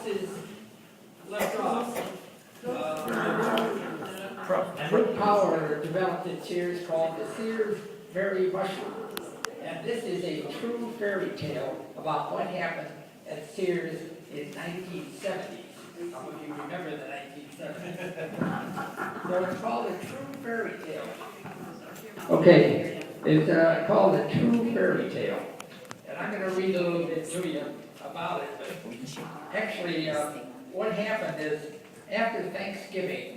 bosses left off, Brute Power developed a Sears called the Sears Berry Mushroom. And this is a true fairy tale about what happened at Sears in 1970. Some of you remember the 1970s. So it's called a true fairy tale. Okay, it's called a true fairy tale. And I'm going to read a little bit to you about it. But actually, what happened is after Thanksgiving,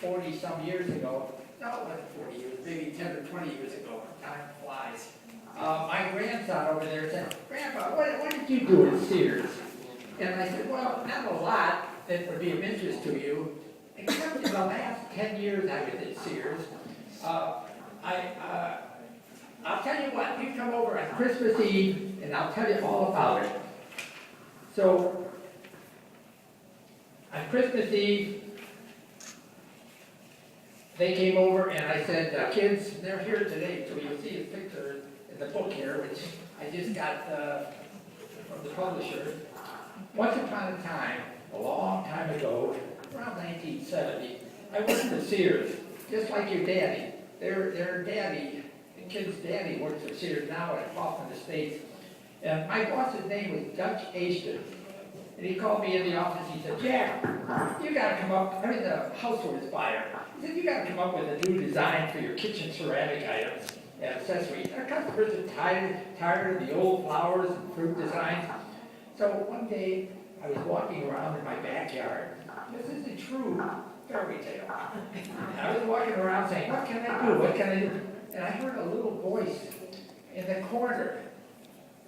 40-some years ago, no, it wasn't 40 years, maybe 10 or 20 years ago, time flies. My grandson over there said, "Grandpa, what did you do at Sears?" And I said, "Well, not a lot that would be of interest to you, except in the last 10 years I was at Sears. I'll tell you what, you come over on Christmas Eve, and I'll tell you all about it." So, on Christmas Eve, they came over and I said, "Kids, they're here today, so you'll see a picture in the book here, which I just got from the publisher. Once upon a time, a long time ago, around 1970, I worked for Sears, just like your daddy. Their daddy, the kid's daddy works for Sears now at Kaufman Estates. And my boss's name was Dutch Ashton. And he called me in the office, he said, "Jack, you gotta come up," I mean the housewares buyer. He said, "You gotta come up with a new design for your kitchen ceramic items and accessories. Our customers are tired of the old flowers and fruit designs." So one day, I was walking around in my backyard. This is a true fairy tale. And I was walking around saying, "What can I do? What can I do?" And I heard a little voice in the corner,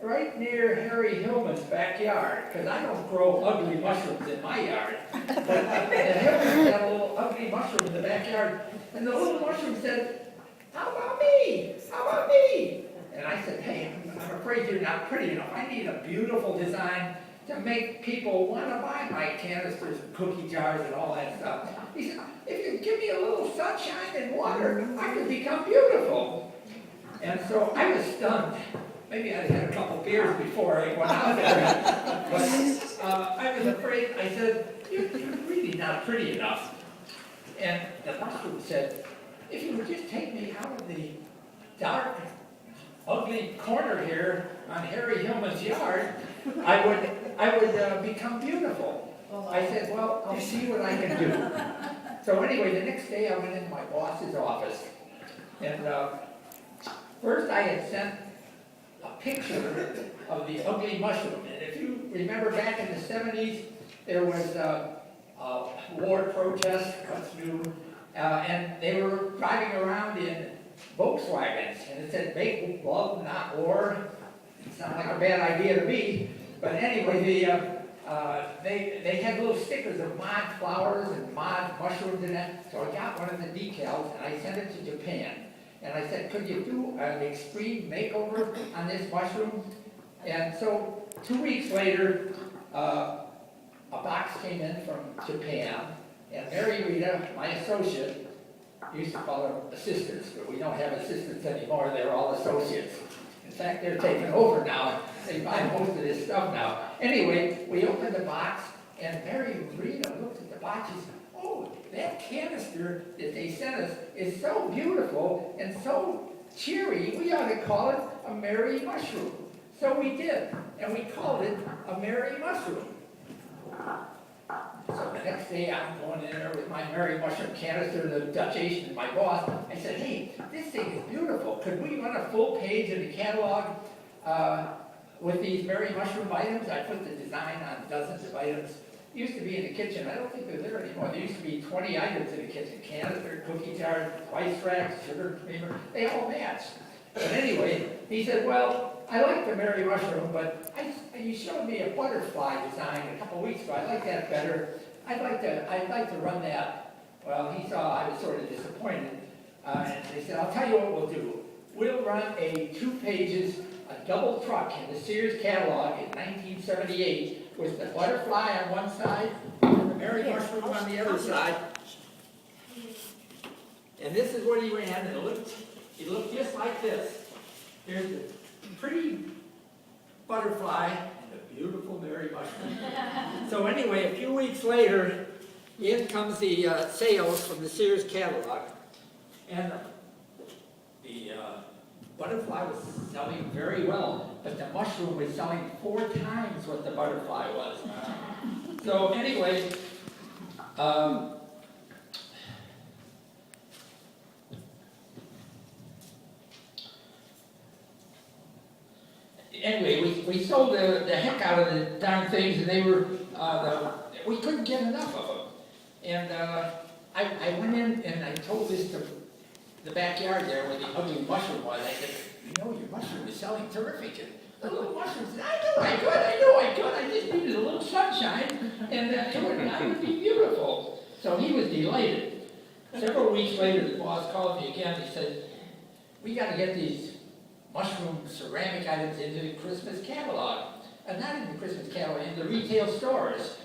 right near Harry Hillman's backyard, because I don't grow ugly mushrooms in my yard. But the Hillmans had a little ugly mushroom in the backyard, and the little mushroom said, "How about me? How about me?" And I said, "Hey, I'm afraid you're not pretty enough. I need a beautiful design to make people want to buy my canisters and cookie jars and all that stuff." He said, "If you give me a little sunshine and water, I could become beautiful." And so I was stunned. Maybe I had a couple beers before I went out there. But I was afraid. I said, "You're really not pretty enough." And the mushroom said, "If you would just take me out of the dark, ugly corner here on Harry Hillman's yard, I would become beautiful." I said, "Well, I'll see what I can do." So anyway, the next day I went into my boss's office. And first I had sent a picture of the ugly mushroom. And if you remember back in the 70s, there was a war protest, what's new, and they were driving around in Volkswagens, and it said, "Make love, not war." It sounded like a bad idea to me, but anyway, they had little stickers of Mod flowers and Mod mushrooms in it, so I got one of the decals and I sent it to Japan. And I said, "Could you do an extreme makeover on this mushroom?" And so 2 weeks later, a box came in from Japan, and Mary Rita, my associate, used to call them assistants, but we don't have assistants anymore, they're all associates. In fact, they're taking over now. They buy most of this stuff now. Anyway, we opened the box, and Mary Rita looked at the box and said, "Oh, that canister that they sent us is so beautiful and so cheery, we ought to call it a Merry Mushroom." So we did, and we called it a Merry Mushroom. So the next day, I'm going in there with my Merry Mushroom canister, the Dutch Asian, my boss. I said, "Hey, this thing is beautiful. Could we run a full page in the catalog with these Merry Mushroom items?" I put the design on dozens of items. It used to be in the kitchen. I don't think they're there anymore. There used to be 20 items in the kitchen. Canister, cookie jar, rice racks, sugar, creamer. They all matched. But anyway, he said, "Well, I like the Merry Mushroom, but you showed me a butterfly design a couple weeks ago. I like that better. I'd like to run that." Well, he saw I was sort of disappointed. And they said, "I'll tell you what we'll do. We'll run a 2 pages, a double truck in the Sears catalog in 1978 with the butterfly on one side and the Merry Mushroom on the other side." And this is what he ran, and he looked just like this. Here's the pretty butterfly and the beautiful huckleberry mushroom. So anyway, a few weeks later, in comes the sales from the Sears catalog. And the butterfly was selling very well, but the mushroom was selling 4 times what the butterfly was. So anyway, we sold the heck out of the darn things, and they were, we couldn't get enough of them. And I went in and I told this to the backyard there where the ugly mushroom was. I said, you know, your mushroom is selling terrific. And the little mushroom said, I know I could. I just needed a little sunshine, and I would be beautiful. So he was delighted. Several weeks later, the boss called me again. He said, we got to get these mushroom ceramic items into the Christmas catalog. And not in the Christmas catalog, in the retail stores.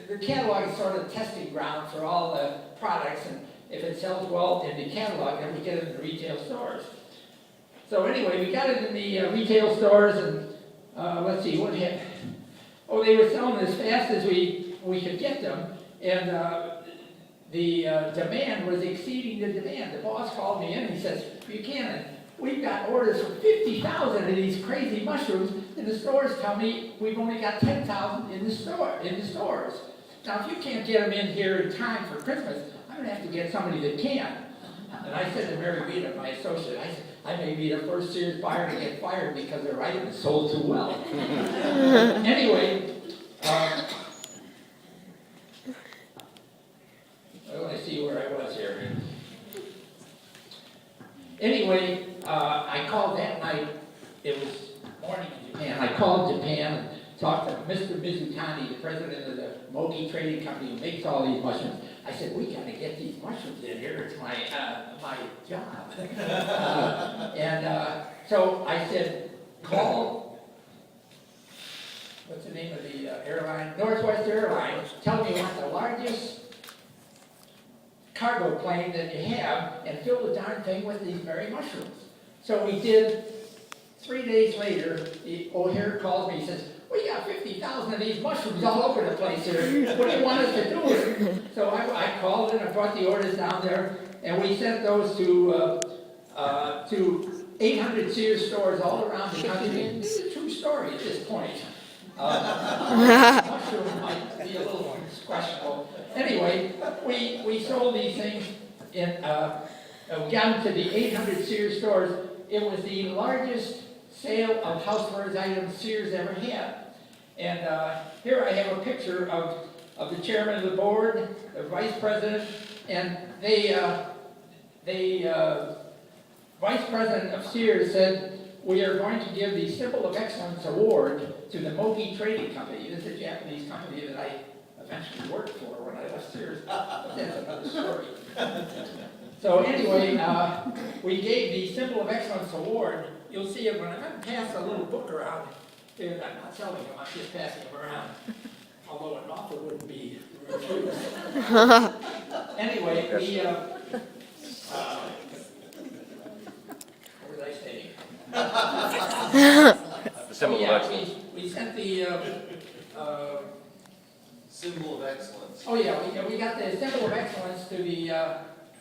The catalog is sort of a testing ground for all the products, and if it sells well in the catalog, then we get it in the retail stores. So anyway, we got it in the retail stores, and let's see, what happened? Oh, they were selling as fast as we could get them, and the demand was exceeding the demand. The boss called me in and he says, Buchanan, we've got orders for 50,000 of these crazy mushrooms, and the stores tell me we've only got 10,000 in the stores. Now, if you can't get them in here in time for Christmas, I'm going to have to get somebody that can. And I said to Mary Rita, my associate, I said, I may be the first Sears buyer to get fired because their item is sold too well. Anyway, well, I see where I was here. Anyway, I called that night. It was morning in Japan. I called Japan and talked to Mr. Mizutani, the president of the Mogi Trading Company who makes all these mushrooms. I said, we got to get these mushrooms in here. It's my job. So I said, call, what's the name of the airline? Northwest Airlines. Tell me what the largest cargo plane that you have and fill the darn thing with these very mushrooms. So we did. 3 days later, O'Hare calls me. He says, we got 50,000 of these mushrooms all over the place here. What do you want us to do with them? So I called and I brought the orders down there, and we sent those to 800 Sears stores all around the country. It's a true story at this point. Mushroom might be a little questionable. Anyway, we sold these things in, we got them to the 800 Sears stores. It was the largest sale of housewares items Sears ever had. And here I have a picture of the chairman of the board, the vice president, and vice president of Sears said, we are going to give the Symbol of Excellence Award to the Mogi Trading Company. This is a Japanese company that I eventually worked for when I left Sears, but that's another story. So anyway, we gave the Symbol of Excellence Award. You'll see it when I'm going to pass a little book around. I'm not selling them, I'm just passing them around. Although an offer wouldn't be refused. Anyway, we, what was I saying? The Symbol of Excellence. We sent the Symbol of Excellence. oh yeah, we got the Symbol of Excellence to the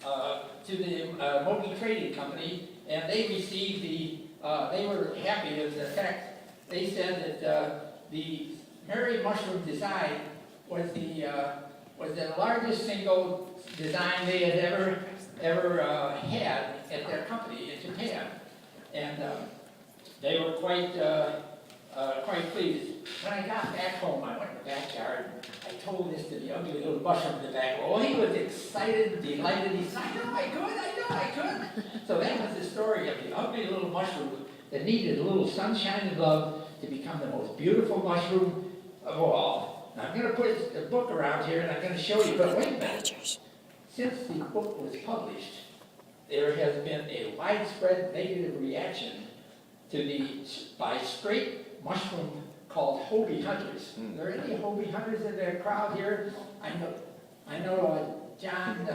Mogi Trading Company, and they received they were happy with the fact. They said that the Mary Mushroom design was the largest single design they had ever had at their company in Japan, and they were quite pleased. When I got back home, I went in the backyard. I told this to the ugly little mushroom in the back. Oh, he was excited, delighted. He said, I know I could. So that was the story of the ugly little mushroom that needed a little sunshine and love to become the most beautiful mushroom of all. Now, I'm going to put the book around here, and I'm going to show you, but wait a minute. Since the book was published, there has been a widespread negative reaction by straight mushroom called Hobie hunters. Are there any Hobie hunters in the crowd here? I know John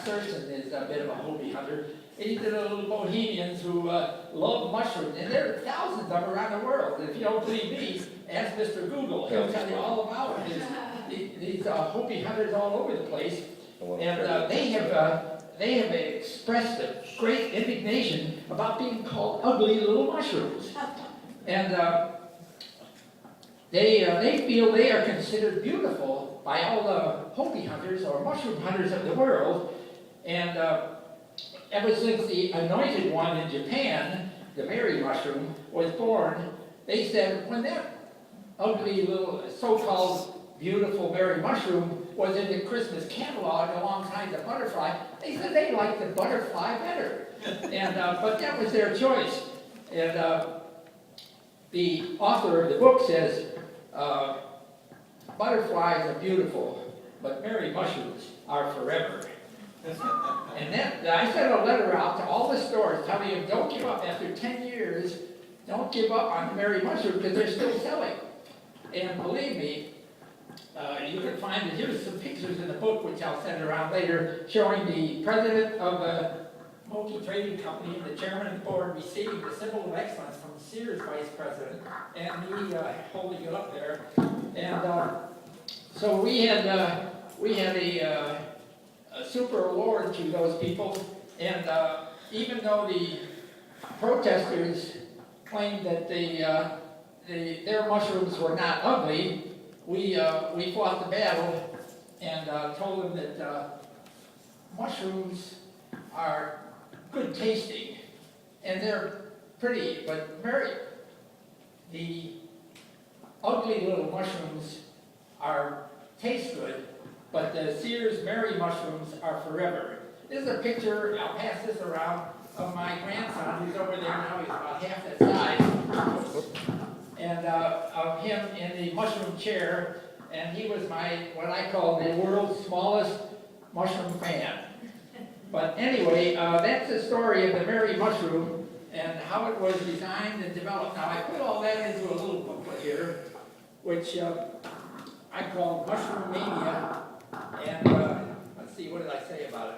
Surson is a bit of a Hobie hunter. These are the little bohemians who love mushrooms, and there are thousands of them around the world. If you don't believe me, ask Mr. Google, he'll tell you all about it. These Hopi hunters all over the place, and they have expressed a great indignation about being called ugly little mushrooms. And they feel they are considered beautiful by all the Hopi hunters or mushroom hunters of the world. And ever since the anointed one in Japan, the Mary mushroom, was born, they said when that ugly little so-called beautiful Mary mushroom was in the Christmas catalog alongside the butterfly, they said they liked the butterfly better. And but that was their choice. And the author of the book says, butterflies are beautiful, but Mary mushrooms are forever. And then I sent a letter out to all the stores telling them, don't give up after 10 years, don't give up on the Mary mushroom because they're still selling. And believe me, you can find it. Here's some pictures in the book, which I'll send around later, showing the president of the Moki Trading Company, the chairman of the board, receiving the symbol of excellence from Sears vice president, and me holding it up there. And so we had a super award to those people, and even though the protesters claimed that their mushrooms were not ugly, we fought the battle and told them that mushrooms are good tasting and they're pretty, but the ugly little mushrooms taste good, but the Sears Mary mushrooms are forever. This is a picture, I'll pass this around, of my grandson, who's over there now, he's about half that size, and of him in the mushroom chair, and he was what I call the world's smallest mushroom fan. But anyway, that's the story of the Mary mushroom and how it was designed and developed. Now I put all that into a little booklet here, which I call Mushroom Mania, and let's see, what did I say about it?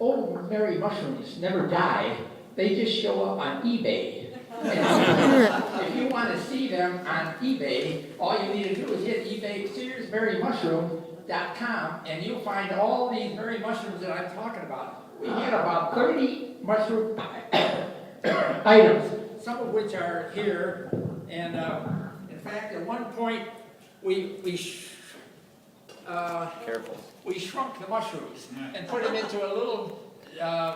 Oh, Mary mushrooms never die. They just show up on eBay. If you want to see them on eBay, all you need to do is hit eBay SearsMaryMushroom.com, and you'll find all these Mary mushrooms that I'm talking about. We had about 30 mushroom items, some of which are here. And in fact, at one point, we shrunk the mushrooms and put them into a little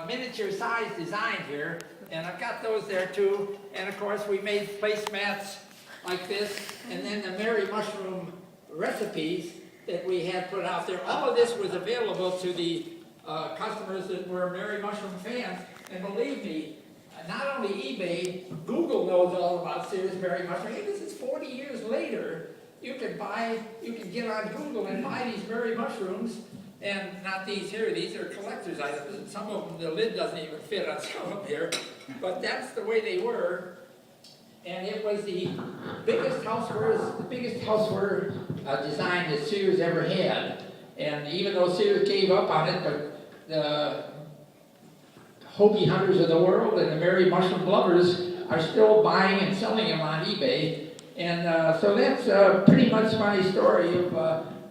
miniature-sized design here. And I've got those there too. And of course, we made placemats like this, and then the Mary mushroom recipes that we had put out there. All of this was available to the customers that were Mary mushroom fans. And believe me, not only eBay, Google knows all about Sears Mary mushroom. Hey, this is 40 years later. You can get on Google and buy these Mary mushrooms, and not these here, these are collector's items, and some of them, the lid doesn't even fit on some of them here, but that's the way they were. And it was the biggest houseware design that Sears ever had. And even though Sears gave up on it, but the Hopi hunters of the world and the Mary mushroom lovers are still buying and selling them on eBay. And so that's pretty much my story of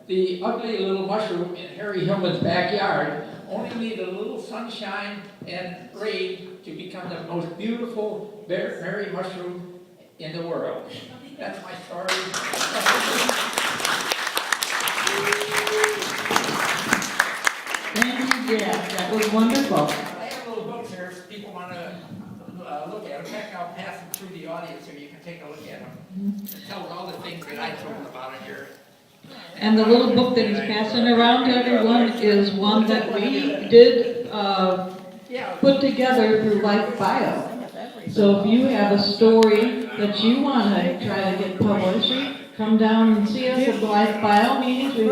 the ugly little mushroom in Harry Hillman's backyard. Only need a little sunshine and rain to become the most beautiful Mary mushroom in the world. That's my story. Thank you, Jeff. That was wonderful. I have little books here if people want to look at them. In fact, I'll pass them through the audience so you can take a look at them. It tells all the things that I told about it here. And the little book that he's passing around to everyone is one that we did put together through Life Bio. So if you have a story that you want to try to get published, come down and see us at the Life Bio meetings. We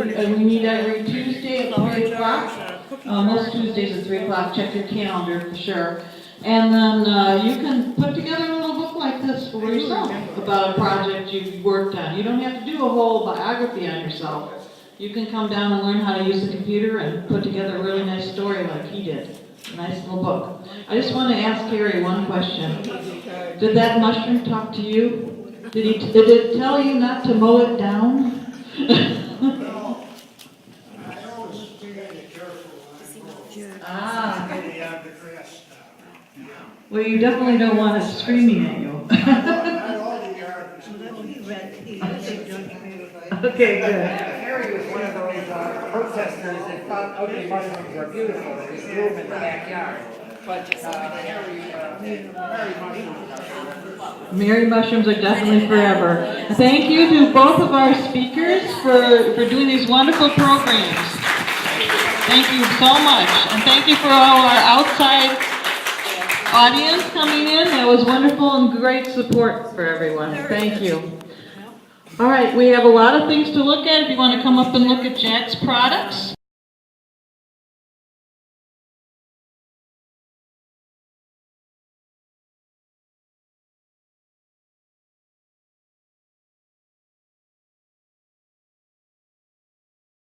meet every Tuesday at 3 o'clock. Most Tuesdays at 3 o'clock. Check your calendar for sure. And then you can put together a little book like this for yourself about a project you've worked on. You don't have to do a whole biography on yourself. You can come down and learn how to use the computer and put together a really nice story like he did. Nice little book. I just want to ask Harry one question. Did that mushroom talk to you? Did it tell you not to mow it down? Well, I always be careful when I Ah, go maybe on the grass now. well, you definitely don't want it screaming at you. Not all the gardens. Okay, good. Harry was one of those protesters that thought ugly mushrooms are beautiful, they just grew them in the backyard. But Mary mushrooms are definitely forever. Thank you to both of our speakers for doing these wonderful programs. Thank you so much. And thank you for all our outside audience coming in. That was wonderful and great support for everyone. Thank you. All right, we have a lot of things to look at. If you want to come up and look at Jack's products.